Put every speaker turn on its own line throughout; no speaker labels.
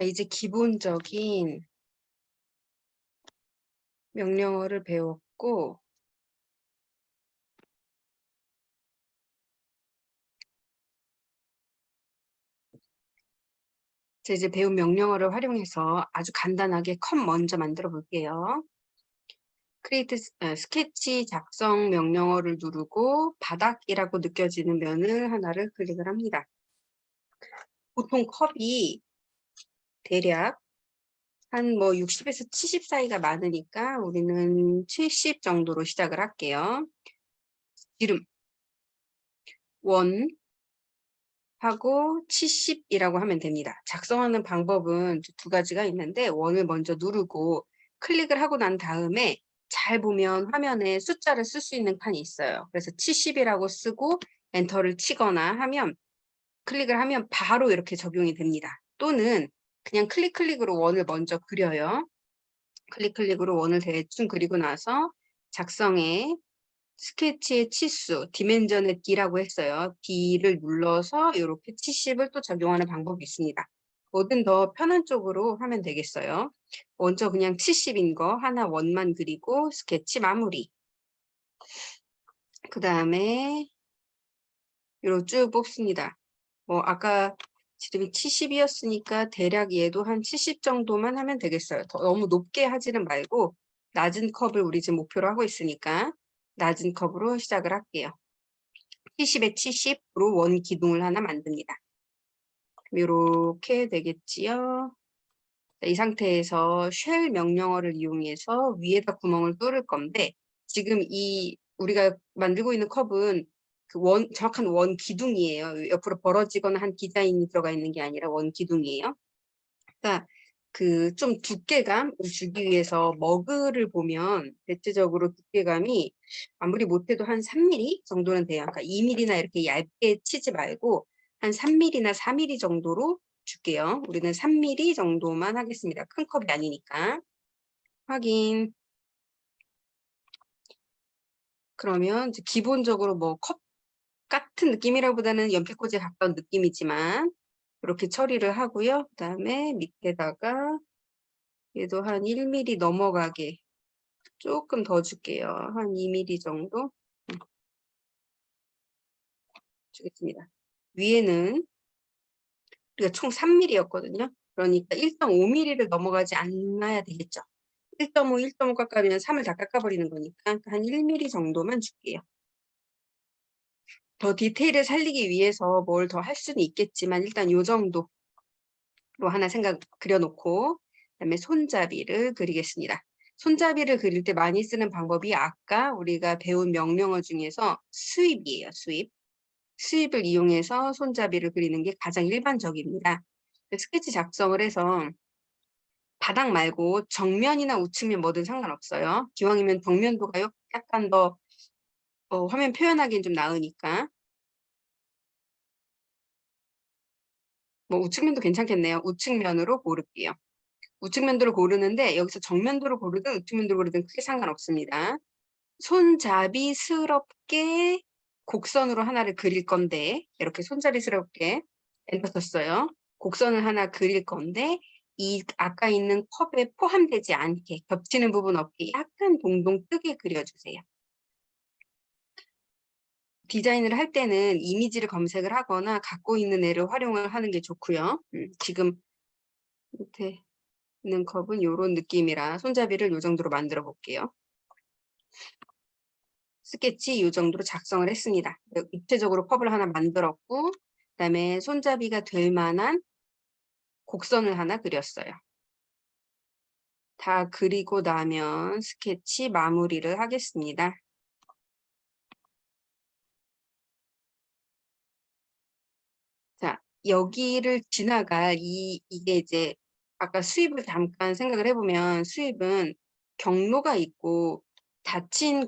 이제 기본적인 명령어를 배웠고, 이제 배운 명령어를 활용해서 아주 간단하게 컷 먼저 만들어 볼게요. 스케치 작성 명령어를 누르고 바닥이라고 느껴지는 면을 하나를 클릭을 합니다. 보통 컵이 대략 한 60에서 70 사이가 많으니까 우리는 70 정도로 시작을 할게요. 이름, 원, 하고 70이라고 하면 됩니다. 작성하는 방법은 두 가지가 있는데 원을 먼저 누르고 클릭을 하고 난 다음에 잘 보면 화면에 숫자를 쓸 수 있는 칸이 있어요. 그래서 70이라고 쓰고 엔터를 치거나 하면 클릭을 하면 바로 이렇게 적용이 됩니다. 또는 그냥 클릭으로 원을 먼저 그려요. 클릭으로 원을 대충 그리고 나서 작성에 스케치의 치수, 디멘전의 D라고 했어요. D를 눌러서 이렇게 70을 또 적용하는 방법이 있습니다. 뭐든 더 편한 쪽으로 하면 되겠어요. 먼저 그냥 70인 거 하나 원만 그리고 스케치 마무리. 그 다음에 이로 쭉 뽑습니다. 아까 지름이 70이었으니까 대략 얘도 한 70 정도만 하면 되겠어요. 너무 높게 하지는 말고 낮은 컵을 우리 지금 목표로 하고 있으니까 낮은 컵으로 시작을 할게요. 70에 70으로 원 기둥을 하나 만듭니다. 이렇게 되겠지요. 이 상태에서 쉘 명령어를 이용해서 위에다 구멍을 뚫을 건데 지금 우리가 만들고 있는 컵은 정확한 원 기둥이에요. 옆으로 벌어지거나 한 디자인이 들어가 있는 게 아니라 원 기둥이에요. 그러니까 좀 두께감을 주기 위해서 머그를 보면 대체적으로 두께감이 아무리 못해도 한 3mm 정도는 돼요. 그러니까 2mm나 이렇게 얇게 치지 말고 한 3mm나 4mm 정도로 줄게요. 우리는 3mm 정도만 하겠습니다. 큰 컵이 아니니까. 확인. 그러면 이제 기본적으로 컵 같은 느낌이라보다는 연필꽂이에 가까운 느낌이지만 이렇게 처리를 하고요. 그 다음에 밑에다가 얘도 한 1mm 넘어가게 조금 더 줄게요. 한 2mm 정도 주겠습니다. 위에는 우리가 총 3mm였거든요. 그러니까 1.5mm를 넘어가지 않아야 되겠죠. 1.5, 1.5 깎아면 3을 다 깎아버리는 거니까 한 1mm 정도만 줄게요. 더 디테일을 살리기 위해서 뭘 더 할 수는 있겠지만 일단 요 정도로 하나 그려놓고 그다음에 손잡이를 그리겠습니다. 손잡이를 그릴 때 많이 쓰는 방법이 아까 우리가 배운 명령어 중에서 스윕이에요. 스윕. 스윕을 이용해서 손잡이를 그리는 게 가장 일반적입니다. 스케치 작성을 해서 바닥 말고 정면이나 우측면 뭐든 상관없어요. 기왕이면 정면도가 약간 더 화면 표현하기엔 좀 나으니까. 우측면도 괜찮겠네요. 우측면으로 고를게요. 우측면도를 고르는데 여기서 정면도를 고르든 우측면도를 고르든 크게 상관없습니다. 손잡이스럽게 곡선으로 하나를 그릴 건데 이렇게 손잡이스럽게 엔터 쳤어요. 곡선을 하나 그릴 건데 아까 있는 컵에 포함되지 않게 겹치는 부분 없게 약간 동동 뜨게 그려주세요. 디자인을 할 때는 이미지를 검색을 하거나 갖고 있는 애를 활용을 하는 게 좋고요. 지금 밑에 있는 컵은 이런 느낌이라 손잡이를 이 정도로 만들어 볼게요. 스케치 이 정도로 작성을 했습니다. 입체적으로 컵을 하나 만들었고 그다음에 손잡이가 될 만한 곡선을 하나 그렸어요. 다 그리고 나면 스케치 마무리를 하겠습니다. 자, 여기를 지나갈 이게 이제 아까 수입을 잠깐 생각을 해보면 수입은 경로가 있고 닫힌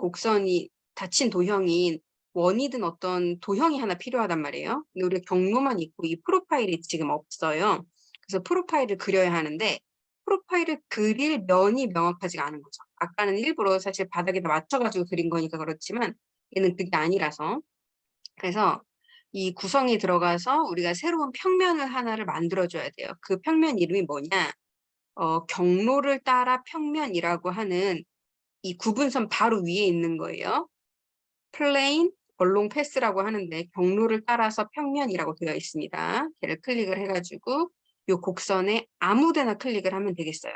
도형인 원이든 어떤 도형이 하나 필요하단 말이에요. 근데 우리가 경로만 있고 이 프로파일이 지금 없어요. 그래서 프로파일을 그려야 하는데 프로파일을 그릴 면이 명확하지가 않은 거죠. 아까는 일부러 사실 바닥에다 맞춰가지고 그린 거니까 그렇지만 얘는 그게 아니라서 그래서 이 구성이 들어가서 우리가 새로운 평면을 하나를 만들어 줘야 돼요. 그 평면 이름이 뭐냐? 경로를 따라 평면이라고 하는 이 구분선 바로 위에 있는 거예요. 플레인 얼롱 패스라고 하는데 경로를 따라서 평면이라고 되어 있습니다. 걔를 클릭을 해가지고 이 곡선에 아무 데나 클릭을 하면 되겠어요.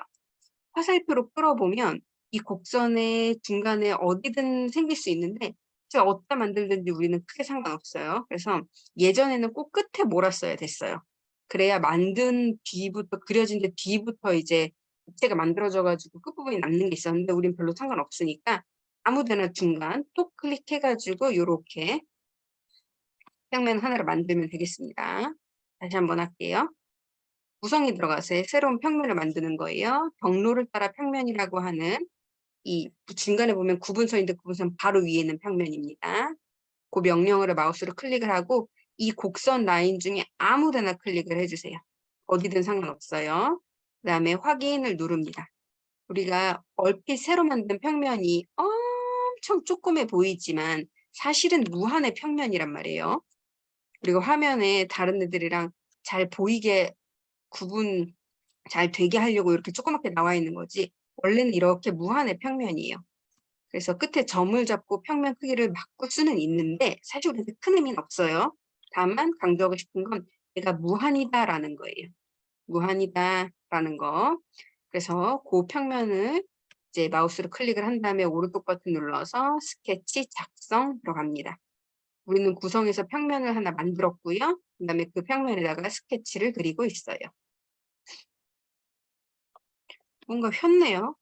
화살표로 끌어보면 이 곡선의 중간에 어디든 생길 수 있는데 제가 어디다 만들든지 우리는 크게 상관없어요. 그래서 예전에는 꼭 끝에 몰았어야 됐어요. 그래야 만든 뒤부터 그려진 데 뒤부터 이제 입체가 만들어져가지고 끝부분이 남는 게 있었는데 우린 별로 상관없으니까 아무 데나 중간 톡 클릭해가지고 요렇게 평면 하나를 만들면 되겠습니다. 다시 한번 할게요. 구성이 들어가서 새로운 평면을 만드는 거예요. 경로를 따라 평면이라고 하는 이 중간에 보면 구분선인데 구분선 바로 위에 있는 평면입니다. 그 명령어를 마우스로 클릭을 하고 이 곡선 라인 중에 아무 데나 클릭을 해주세요. 어디든 상관없어요. 그 다음에 확인을 누릅니다. 우리가 얼핏 새로 만든 평면이 엄청 조그매 보이지만 사실은 무한의 평면이란 말이에요. 그리고 화면에 다른 애들이랑 잘 보이게 구분 잘 되게 하려고 이렇게 조그맣게 나와 있는 거지 원래는 이렇게 무한의 평면이에요. 그래서 끝에 점을 잡고 평면 크기를 바꿀 수는 있는데 사실 그렇게 큰 의미는 없어요. 다만 강조하고 싶은 건 얘가 무한이다라는 거예요. 무한이다라는 거. 그래서 그 평면을 이제 마우스로 클릭을 한 다음에 오른쪽 버튼 눌러서 스케치 작성 들어갑니다. 우리는 구성에서 평면을 하나 만들었고요. 그다음에 그 평면에다가 스케치를 그리고 있어요. 뭔가 휘었네요.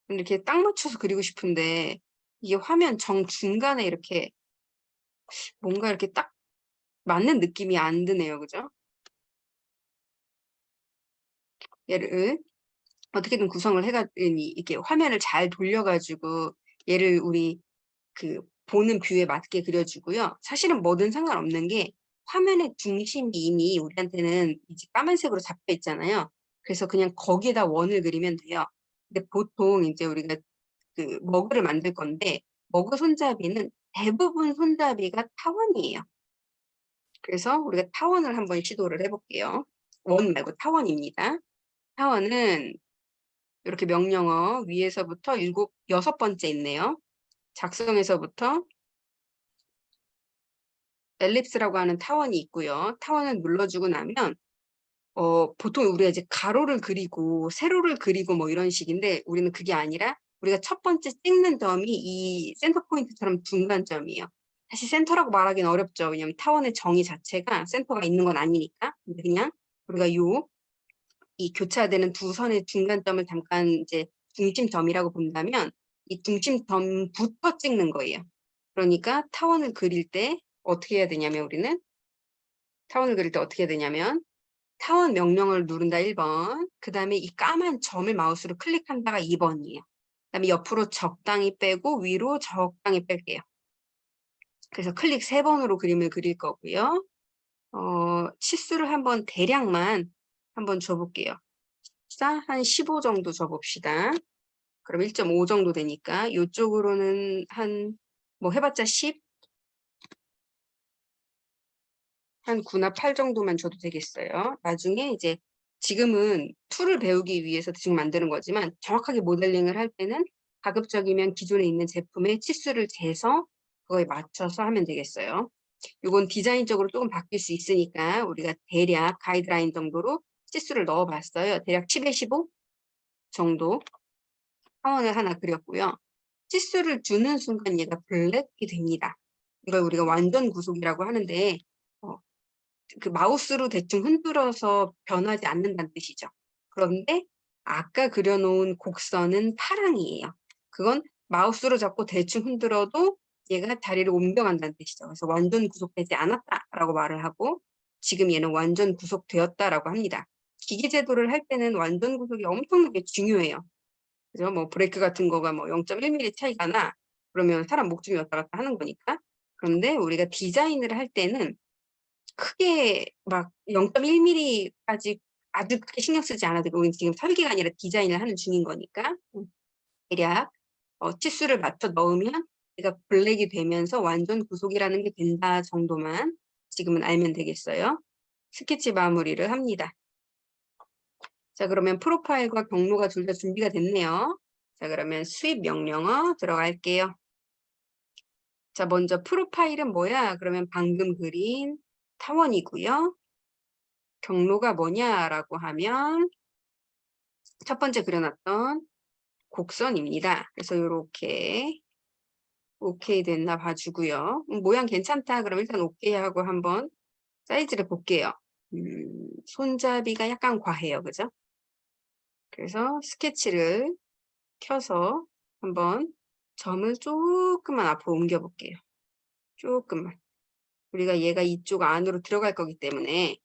이렇게 딱 맞춰서 그리고 싶은데 이게 화면 정중간에 이렇게 뭔가 이렇게 딱 맞는 느낌이 안 드네요. 그죠? 얘를 어떻게든 구성을 해가지고 이렇게 화면을 잘 돌려가지고 얘를 우리 그 보는 뷰에 맞게 그려주고요. 사실은 뭐든 상관없는 게 화면의 중심이 이미 우리한테는 이제 까만색으로 잡혀 있잖아요. 그래서 그냥 거기에다 원을 그리면 돼요. 근데 보통 이제 우리가 그 머그를 만들 건데 머그 손잡이는 대부분 손잡이가 타원이에요. 그래서 우리가 타원을 한번 시도를 해볼게요. 원 말고 타원입니다. 타원은 이렇게 명령어 위에서부터 여섯 번째 있네요. 작성에서부터 엘립스라고 하는 타원이 있고요. 타원을 눌러주고 나면 보통 우리가 이제 가로를 그리고 세로를 그리고 뭐 이런 식인데 우리는 그게 아니라 우리가 첫 번째 찍는 점이 이 센터 포인트처럼 중간점이에요. 사실 센터라고 말하기는 어렵죠. 왜냐하면 타원의 정의 자체가 센터가 있는 건 아니니까. 근데 그냥 우리가 이 교차되는 두 선의 중간점을 잠깐 이제 중심점이라고 본다면 이 중심점부터 찍는 거예요. 그러니까 타원을 그릴 때 어떻게 해야 되냐면 우리는 타원을 그릴 때 어떻게 해야 되냐면 타원 명령어를 누른다 1번, 그 다음에 이 까만 점을 마우스로 클릭한다가 2번이에요. 그 다음에 옆으로 적당히 빼고 위로 적당히 뺄게요. 그래서 클릭 3번으로 그림을 그릴 거고요. 치수를 한번 대략만 한번 줘볼게요. 한 15 정도 줘봅시다. 그럼 1.5 정도 되니까 이쪽으로는 뭐 해봤자 10? 한 9나 8 정도만 줘도 되겠어요. 나중에 이제 지금은 툴을 배우기 위해서 지금 만드는 거지만 정확하게 모델링을 할 때는 가급적이면 기존에 있는 제품의 치수를 재서 그거에 맞춰서 하면 되겠어요. 이건 디자인적으로 조금 바뀔 수 있으니까 우리가 대략 가이드라인 정도로 치수를 넣어봤어요. 대략 10에 15 정도 타원을 하나 그렸고요. 치수를 주는 순간 얘가 블랙이 됩니다. 이걸 우리가 완전 구속이라고 하는데 그 마우스로 대충 흔들어서 변하지 않는다는 뜻이죠. 그런데 아까 그려놓은 곡선은 파랑이에요. 그건 마우스로 잡고 대충 흔들어도 얘가 자리를 옮겨간다는 뜻이죠. 그래서 완전 구속되지 않았다라고 말을 하고 지금 얘는 완전 구속되었다라고 합니다. 기계 제도를 할 때는 완전 구속이 엄청나게 중요해요. 그죠? 뭐 브레이크 같은 거가 뭐 0.1mm 차이가 나 그러면 사람 목숨이 왔다 갔다 하는 거니까. 그런데 우리가 디자인을 할 때는 크게 막 0.1mm까지 아주 크게 신경 쓰지 않아도 되고 우리는 지금 설계가 아니라 디자인을 하는 중인 거니까 대략 치수를 맞춰 넣으면 얘가 블랙이 되면서 완전 구속이라는 게 된다 정도만 지금은 알면 되겠어요. 스케치 마무리를 합니다. 자, 그러면 프로파일과 경로가 둘 다 준비가 됐네요. 자, 그러면 수입 명령어 들어갈게요. 자, 먼저 프로파일은 뭐야? 그러면 방금 그린 타원이고요. 경로가 뭐냐라고 하면 첫 번째 그려놨던 곡선입니다. 그래서 이렇게 오케이 됐나 봐주고요. 모양 괜찮다. 그럼 일단 오케이 하고 한번 사이즈를 볼게요. 손잡이가 약간 과해요. 그죠? 그래서 스케치를 켜서 한번 점을 조금만 앞으로 옮겨 볼게요. 조금만. 우리가 얘가 이쪽 안으로 들어갈 거기 때문에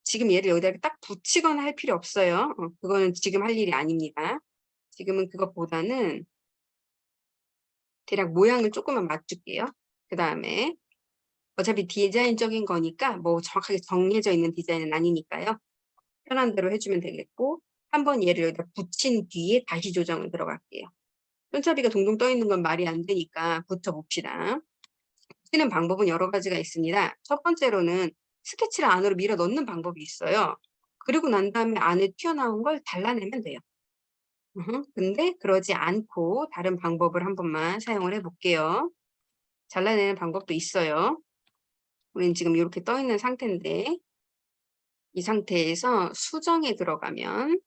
지금 얘를 여기다 딱 붙이거나 할 필요 없어요. 그거는 지금 할 일이 아닙니다. 지금은 그것보다는 대략 모양을 조금만 맞출게요. 그 다음에 어차피 디자인적인 거니까 뭐 정확하게 정해져 있는 디자인은 아니니까요. 편한 대로 해주면 되겠고 한번 얘를 여기다 붙인 뒤에 다시 조정을 들어갈게요. 손잡이가 동동 떠 있는 건 말이 안 되니까 붙여봅시다. 붙이는 방법은 여러 가지가 있습니다. 첫 번째로는 스케치를 안으로 밀어 넣는 방법이 있어요. 그리고 난 다음에 안에 튀어나온 걸 잘라내면 돼요. 근데 그러지 않고 다른 방법을 한 번만 사용을 해볼게요. 잘라내는 방법도 있어요. 우리는 지금 이렇게 떠 있는 상태인데 이 상태에서 수정에 들어가면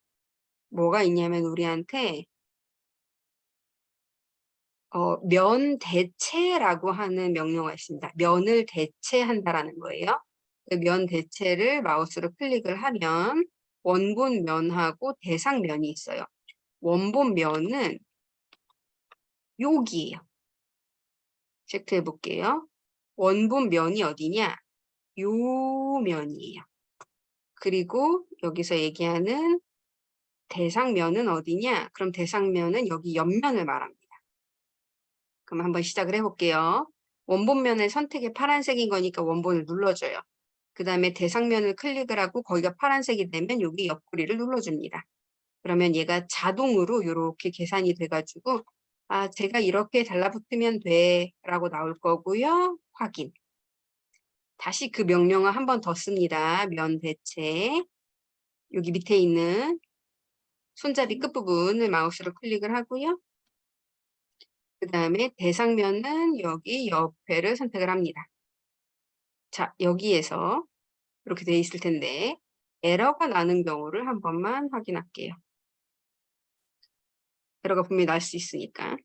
뭐가 있냐면 우리한테 면 대체라고 하는 명령어가 있습니다. 면을 대체한다라는 거예요. 그 면 대체를 마우스로 클릭을 하면 원본 면하고 대상 면이 있어요. 원본 면은 여기예요. 체크해 볼게요. 원본 면이 어디냐? 요 면이에요. 그리고 여기서 얘기하는 대상면은 어디냐? 그럼 대상면은 여기 옆면을 말합니다. 그럼 한번 시작을 해볼게요. 원본면의 선택이 파란색인 거니까 원본을 눌러줘요. 그 다음에 대상면을 클릭을 하고 거기가 파란색이 되면 여기 옆구리를 눌러줍니다. 그러면 얘가 자동으로 이렇게 계산이 돼가지고 아 제가 이렇게 달라붙으면 돼 라고 나올 거고요. 확인. 다시 그 명령어 한 번 더 씁니다. 면 대체. 여기 밑에 있는 손잡이 끝부분을 마우스로 클릭을 하고요. 그 다음에 대상면은 여기 옆에를 선택을 합니다. 자, 여기에서 이렇게 돼 있을 텐데 에러가 나는 경우를 한 번만 확인할게요. 에러가 분명히 날 수 있으니까.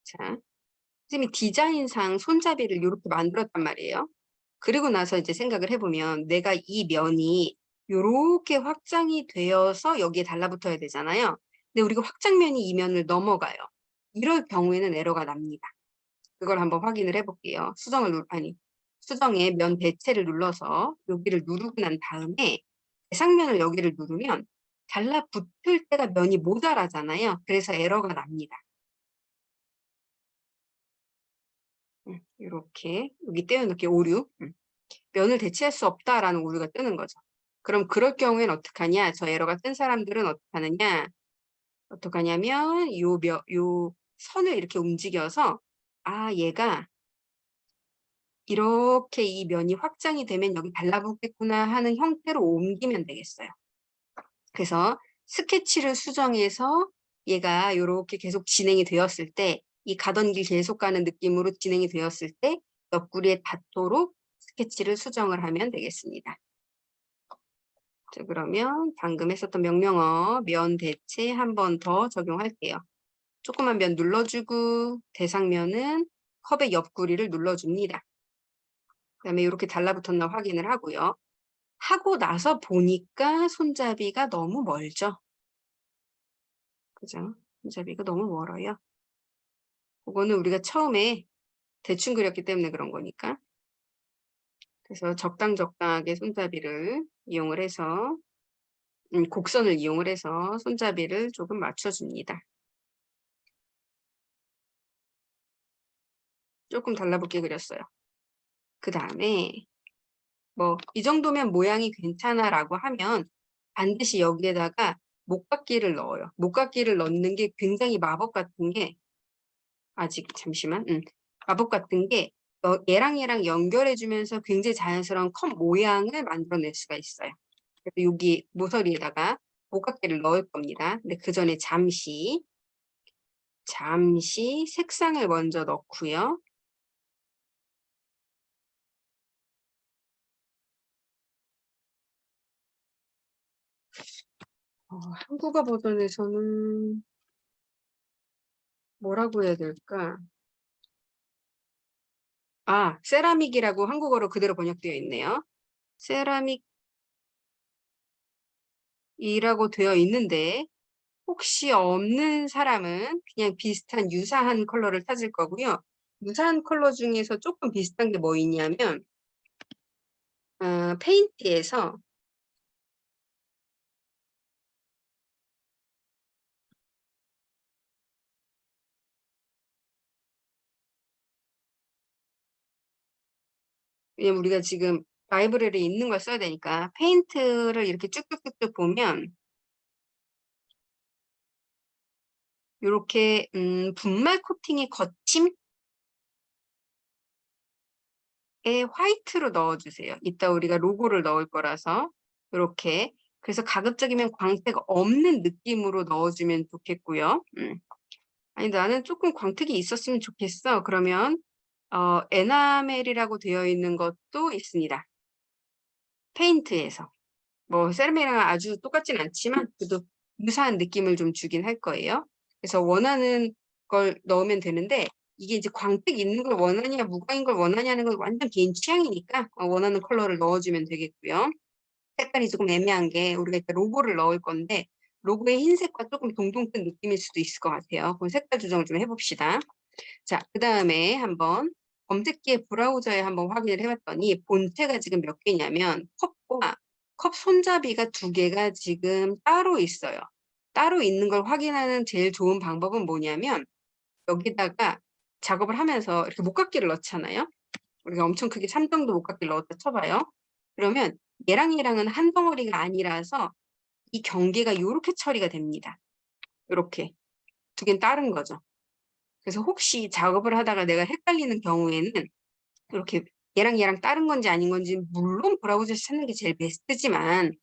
자, 선생님이 디자인상 손잡이를 이렇게 만들었단 말이에요. 그리고 나서 이제 생각을 해보면 내가 이 면이 이렇게 확장이 되어서 여기에 달라붙어야 되잖아요. 근데 우리가 확장면이 이 면을 넘어가요. 이럴 경우에는 에러가 납니다. 그걸 한번 확인을 해볼게요. 수정에 면 대체를 눌러서 여기를 누르고 난 다음에 대상면을 여기를 누르면 달라붙을 때가 면이 모자라잖아요. 그래서 에러가 납니다. 이렇게 여기 떼어놓게 오류. 면을 대체할 수 없다라는 오류가 뜨는 거죠. 그럼 그럴 경우에는 어떡하냐? 저 에러가 뜬 사람들은 어떡하냐면 요 선을 이렇게 움직여서 아 얘가 이렇게 이 면이 확장이 되면 여기 달라붙겠구나 하는 형태로 옮기면 되겠어요. 그래서 스케치를 수정해서 얘가 이렇게 계속 진행이 되었을 때 이 가던 길 계속 가는 느낌으로 진행이 되었을 때 옆구리에 닿도록 스케치를 수정을 하면 되겠습니다. 자, 그러면 방금 했었던 명령어 면 대체 한 번 더 적용할게요. 조그만 면 눌러주고 대상면은 컵의 옆구리를 눌러줍니다. 그 다음에 이렇게 달라붙었나 확인을 하고요. 하고 나서 보니까 손잡이가 너무 멀죠. 그죠? 손잡이가 너무 멀어요. 그거는 우리가 처음에 대충 그렸기 때문에 그런 거니까. 그래서 적당하게 손잡이를 이용을 해서 곡선을 이용을 해서 손잡이를 조금 맞춰줍니다. 조금 달라붙게 그렸어요. 그 다음에 뭐 이 정도면 모양이 괜찮아라고 하면 반드시 여기에다가 목깎이를 넣어요. 목깎이를 넣는 게 굉장히 마법 같은 게 아직 잠시만 마법 같은 게 얘랑 연결해주면서 굉장히 자연스러운 컵 모양을 만들어낼 수가 있어요. 그래서 여기 모서리에다가 목각개를 넣을 겁니다. 근데 그 전에 잠시 색상을 먼저 넣고요. 한국어 버전에서는 뭐라고 해야 될까? 세라믹이라고 한국어로 그대로 번역되어 있네요. 세라믹이라고 되어 있는데 혹시 없는 사람은 그냥 비슷한 유사한 컬러를 찾을 거고요. 유사한 컬러 중에서 조금 비슷한 게 뭐 있냐면 페인트에서 왜냐면 우리가 지금 라이브러리에 있는 걸 써야 되니까 페인트를 이렇게 쭉쭉쭉쭉 보면 이렇게 분말 코팅의 거침에 화이트로 넣어주세요. 이따 우리가 로고를 넣을 거라서 이렇게 그래서 가급적이면 광택 없는 느낌으로 넣어주면 좋겠고요. 아니 나는 조금 광택이 있었으면 좋겠어. 그러면 에나멜이라고 되어 있는 것도 있습니다. 페인트에서. 뭐 세라믹이랑 아주 똑같진 않지만 그래도 유사한 느낌을 좀 주긴 할 거예요. 그래서 원하는 걸 넣으면 되는데 이게 이제 광택 있는 걸 원하냐 무광인 걸 원하냐는 건 완전 개인 취향이니까 원하는 컬러를 넣어주면 되겠고요. 색깔이 조금 애매한 게 우리가 이따 로고를 넣을 건데 로고의 흰색과 조금 동동 뜬 느낌일 수도 있을 것 같아요. 그럼 색깔 조정을 좀 해봅시다. 자, 그 다음에 한번 검색기의 브라우저에 한번 확인을 해봤더니 본체가 지금 몇 개냐면 컵과 컵 손잡이가 2개가 지금 따로 있어요. 따로 있는 걸 확인하는 제일 좋은 방법은 뭐냐면 여기다가 작업을 하면서 이렇게 목각기를 넣잖아요. 우리가 엄청 크게 3정도 목각기를 넣었다 쳐봐요. 그러면 얘랑은 한 덩어리가 아니라서 이 경계가 이렇게 처리가 됩니다. 이렇게 2개는 다른 거죠. 그래서 혹시 작업을 하다가 내가 헷갈리는 경우에는 이렇게 얘랑 다른 건지 아닌 건지 물론 브라우저에서 찾는 게 제일 베스트지만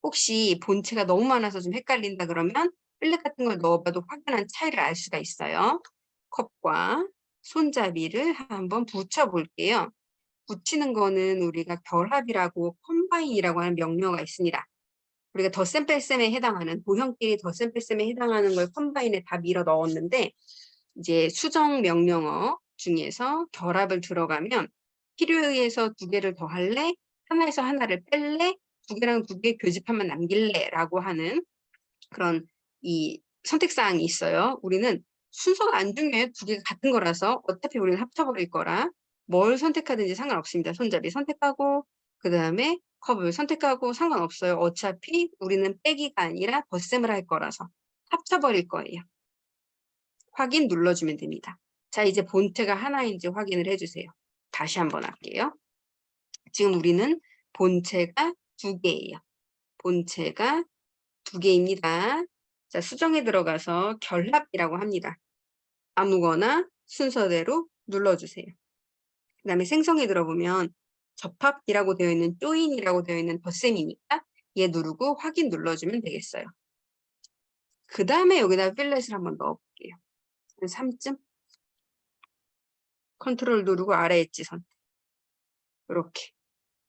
혹시 본체가 너무 많아서 좀 헷갈린다 그러면 필렛 같은 걸 넣어봐도 확연한 차이를 알 수가 있어요. 컵과 손잡이를 한번 붙여볼게요. 붙이는 거는 우리가 결합이라고 컴바인이라고 하는 명령어가 있습니다. 우리가 덧셈 뺄셈에 해당하는 도형끼리 덧셈 뺄셈에 해당하는 걸 컴바인에 다 밀어 넣었는데 이제 수정 명령어 중에서 결합을 들어가면 필요에 의해서 2개를 더 할래? 하나에서 하나를 뺄래? 2개랑 2개 교집합만 남길래? 라고 하는 그런 이 선택사항이 있어요. 우리는 순서가 안 중요해요. 2개가 같은 거라서 어차피 우리는 합쳐버릴 거라 뭘 선택하든지 상관없습니다. 손잡이 선택하고 그 다음에 컵을 선택하고 상관없어요. 어차피 우리는 빼기가 아니라 덧셈을 할 거라서 합쳐버릴 거예요. 확인 눌러주면 됩니다. 자, 이제 본체가 하나인지 확인을 해주세요. 다시 한번 할게요. 지금 우리는 본체가 2개예요. 본체가 2개입니다. 자, 수정에 들어가서 결합이라고 합니다. 아무거나 순서대로 눌러주세요. 그 다음에 생성에 들어보면 접합이라고 되어 있는 조인이라고 되어 있는 덧셈이니까 얘 누르고 확인 눌러주면 되겠어요. 그 다음에 여기다 필렛을 한번 넣어볼게요. 3쯤 컨트롤 누르고 아래 엣지 선택. 이렇게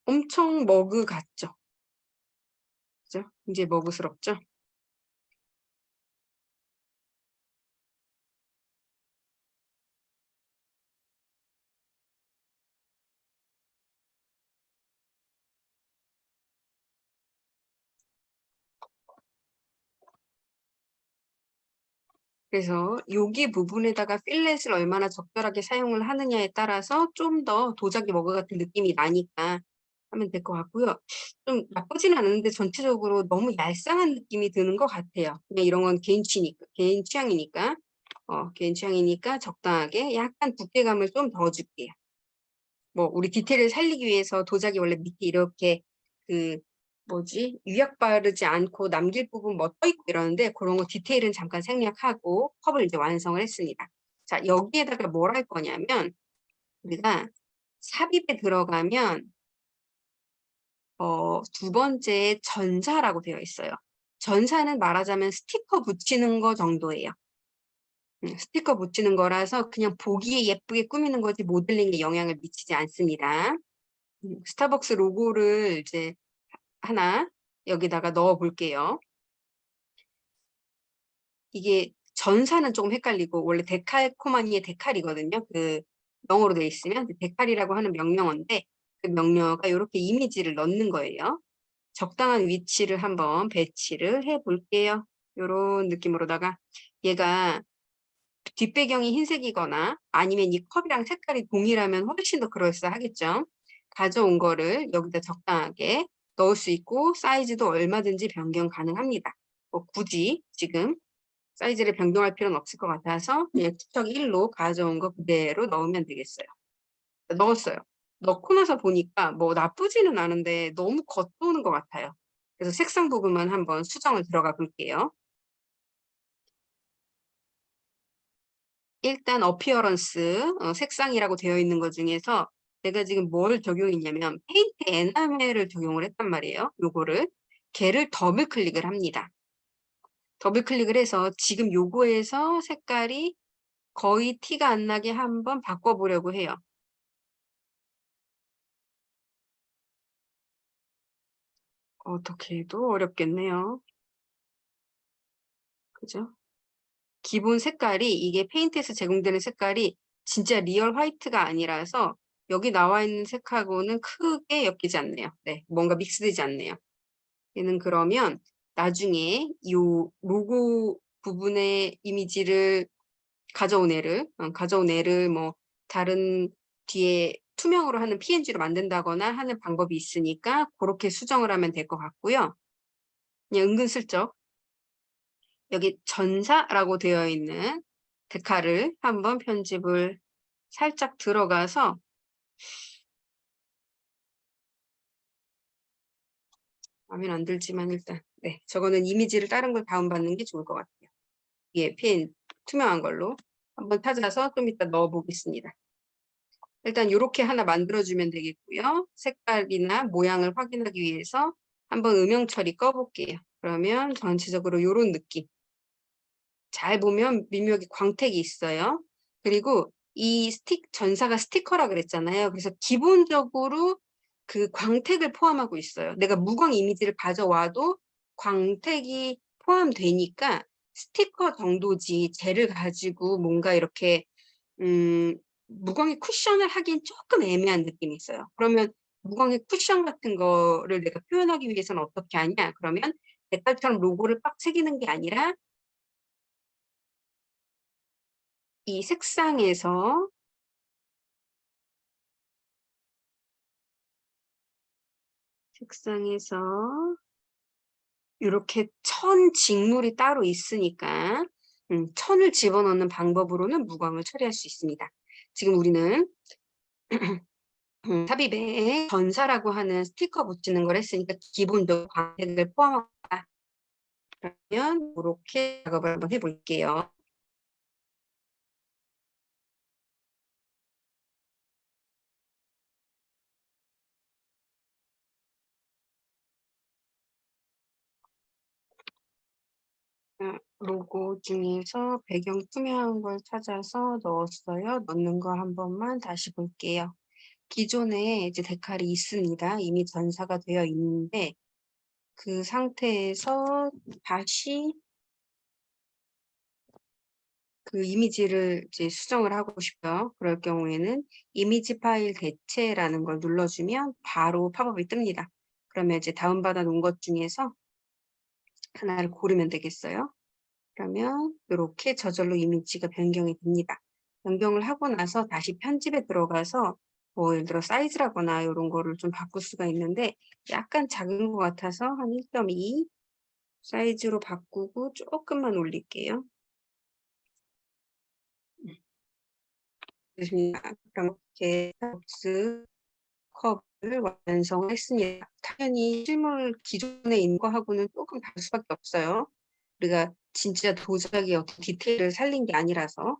엄청 머그 같죠? 그죠? 이제 머그스럽죠? 그래서 여기 부분에다가 필렛을 얼마나 적절하게 사용을 하느냐에 따라서 좀 더 도자기 머그 같은 느낌이 나니까 하면 될 것 같고요. 좀 나쁘진 않은데 전체적으로 너무 얄쌍한 느낌이 드는 것 같아요. 그냥 이런 건 개인 취향이니까 개인 취향이니까 적당하게 약간 두께감을 좀 더 줄게요. 뭐 우리 디테일을 살리기 위해서 도자기 원래 밑에 이렇게 그 뭐지 유약 바르지 않고 남길 부분 뭐 떠있고 이러는데 그런 거 디테일은 잠깐 생략하고 컵을 이제 완성을 했습니다. 자, 여기에다가 뭘 할 거냐면 우리가 삽입에 들어가면 두 번째 전사라고 되어 있어요. 전사는 말하자면 스티커 붙이는 거 정도예요. 스티커 붙이는 거라서 그냥 보기에 예쁘게 꾸미는 거지 모델링에 영향을 미치지 않습니다. 스타벅스 로고를 이제 하나 여기다가 넣어 볼게요. 이게 전사는 조금 헷갈리고 원래 데칼코마니의 데칼이거든요. 그 영어로 되어 있으면 데칼이라고 하는 명령어인데 그 명령어가 이렇게 이미지를 넣는 거예요. 적당한 위치를 한번 배치를 해 볼게요. 요런 느낌으로다가 얘가 뒷배경이 흰색이거나 아니면 이 컵이랑 색깔이 동일하면 훨씬 더 그럴싸하겠죠. 가져온 거를 여기다 적당하게 넣을 수 있고 사이즈도 얼마든지 변경 가능합니다. 굳이 지금 사이즈를 변경할 필요는 없을 것 같아서 그냥 투척 1로 가져온 거 그대로 넣으면 되겠어요. 넣었어요. 넣고 나서 보니까 뭐 나쁘지는 않은데 너무 겉도는 것 같아요. 그래서 색상 부분만 한번 수정을 들어가 볼게요. 일단 어피어런스, 색상이라고 되어 있는 것 중에서 내가 지금 뭘 적용했냐면 페인트 에나멜을 적용을 했단 말이에요. 요거를 걔를 더블 클릭을 합니다. 더블 클릭을 해서 지금 요거에서 색깔이 거의 티가 안 나게 한번 바꿔보려고 해요. 어떻게 해도 어렵겠네요. 그죠? 기본 색깔이 이게 페인트에서 제공되는 색깔이 진짜 리얼 화이트가 아니라서 여기 나와 있는 색하고는 크게 엮이지 않네요. 네, 뭔가 믹스되지 않네요. 얘는 그러면 나중에 요 로고 부분의 이미지를 가져온 애를 뭐 다른 뒤에 투명으로 하는 PNG로 만든다거나 하는 방법이 있으니까 그렇게 수정을 하면 될 것 같고요. 그냥 은근슬쩍 여기 전사라고 되어 있는 데카를 한번 편집을 살짝 들어가서 마음에 안 들지만 일단 네, 저거는 이미지를 다른 걸 다운받는 게 좋을 것 같아요. 이게 펜 투명한 걸로 한번 찾아서 좀 이따 넣어 보겠습니다. 일단 이렇게 하나 만들어주면 되겠고요. 색깔이나 모양을 확인하기 위해서 한번 음영 처리 꺼볼게요. 그러면 전체적으로 이런 느낌. 잘 보면 미묘하게 광택이 있어요. 그리고 이 전사가 스티커라 그랬잖아요. 그래서 기본적으로 그 광택을 포함하고 있어요. 내가 무광 이미지를 가져와도 광택이 포함되니까 스티커 정도지 젤을 가지고 뭔가 이렇게 무광의 쿠션을 하긴 조금 애매한 느낌이 있어요. 그러면 무광의 쿠션 같은 거를 내가 표현하기 위해서는 어떻게 하냐? 그러면 데칼처럼 로고를 빡 새기는 게 아니라 이 색상에서 이렇게 천 직물이 따로 있으니까 천을 집어넣는 방법으로는 무광을 처리할 수 있습니다. 지금 우리는 삽입에 전사라고 하는 스티커 붙이는 걸 했으니까 기본적으로 광택을 포함한다. 그러면 이렇게 작업을 한번 해볼게요. 로고 중에서 배경 투명한 걸 찾아서 넣었어요. 넣는 거 한 번만 다시 볼게요. 기존에 이제 데칼이 있습니다. 이미 전사가 되어 있는데 그 상태에서 다시 그 이미지를 이제 수정을 하고 싶어요. 그럴 경우에는 이미지 파일 대체라는 걸 눌러주면 바로 팝업이 뜹니다. 그러면 이제 다운받아 놓은 것 중에서 하나를 고르면 되겠어요. 그러면 이렇게 저절로 이미지가 변경이 됩니다. 변경을 하고 나서 다시 편집에 들어가서 뭐 예를 들어 사이즈라거나 이런 거를 좀 바꿀 수가 있는데 약간 작은 것 같아서 한 1.2 사이즈로 바꾸고 조금만 올릴게요. 이렇게 박스 컵을 완성했습니다. 당연히 실물 기존에 있는 거하고는 조금 다를 수밖에 없어요. 우리가 진짜 도자기 어떤 디테일을 살린 게 아니라서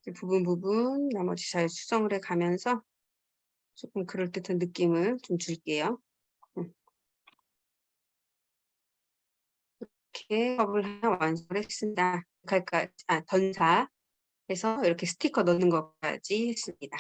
이제 부분 나머지 잘 수정을 해 가면서 조금 그럴듯한 느낌을 좀 줄게요. 이렇게 작업을 하나 완성을 했습니다. 전사해서 이렇게 스티커 넣는 것까지 했습니다.